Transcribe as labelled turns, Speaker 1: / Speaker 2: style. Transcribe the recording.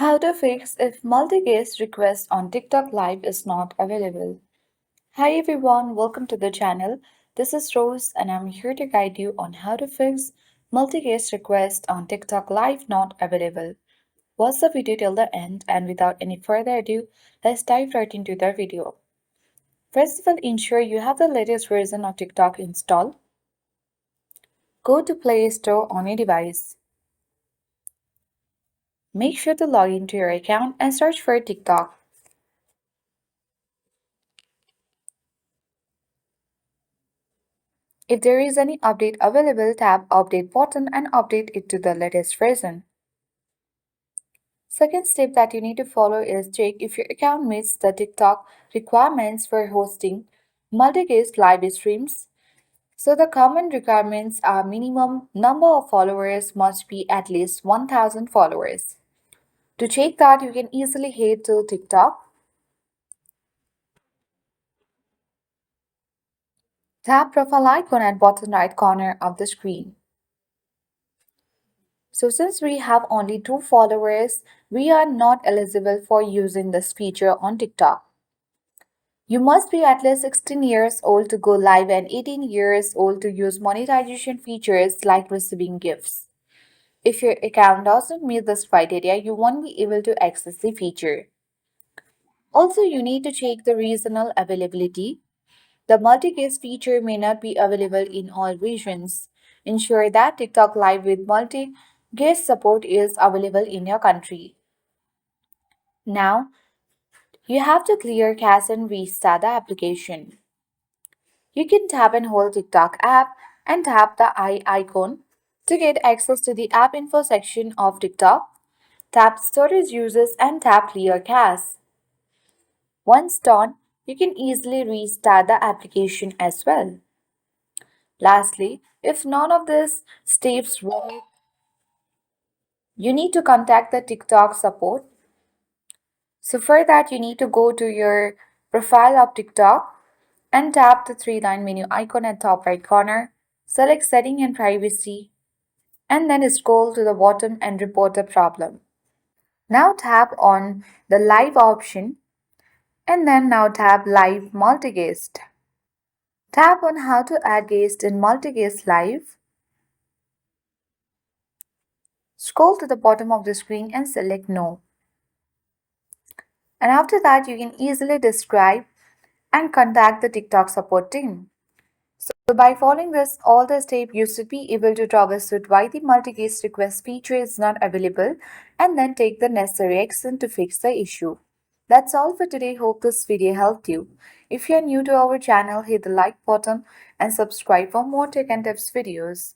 Speaker 1: How to fix if multi-guest request on TikTok Live is not available. Hi everyone, welcome to the channel. This is Rose and I'm here to guide you on how to fix multi-guest request on TikTok Live not available. Watch the video till the end and without any further ado, let's dive right into the video. First of all, ensure you have the latest version of TikTok installed. Go to Play Store on your device. Make sure to log into your account and search for TikTok. If there is any update available, tap Update button and update it to the latest version. Second step that you need to follow is check if your account meets the TikTok requirements for hosting multi-guest live streams. So the common requirements are minimum number of followers must be at least 1000 followers. To check that, you can easily head to TikTok. Tap profile icon at bottom right corner of the screen. So since we have only 2 followers, we are not eligible for using this feature on TikTok. You must be at least 16 years old to go live and 18 years old to use monetization features like receiving gifts. If your account doesn't meet this criteria, you won't be able to access the feature. Also, you need to check the regional availability. The multi-guest feature may not be available in all regions. Ensure that TikTok Live with multi-guest support is available in your country. Now, you have to clear cache and restart the application. You can tap and hold TikTok app and tap the eye icon to get access to the app info section of TikTok. Tap storage users and tap clear cache. Once done, you can easily restart the application as well. Lastly, if none of these steps work, you need to contact the TikTok support. So for that, you need to go to your profile of TikTok and tap the three-line menu icon at top right corner. Select setting and privacy and then scroll to the bottom and report the problem. Now tap on the live option and then now tap live multi-guest. Tap on how to add guest in multi-guest live. Scroll to the bottom of the screen and select no. And after that, you can easily describe and contact the TikTok support team. So by following this, all the steps, you should be able to troubleshoot why the multi-guest request feature is not available and then take the necessary action to fix the issue. That's all for today. Hope this video helped you. If you are new to our channel, hit the like button and subscribe for more tech and tips videos.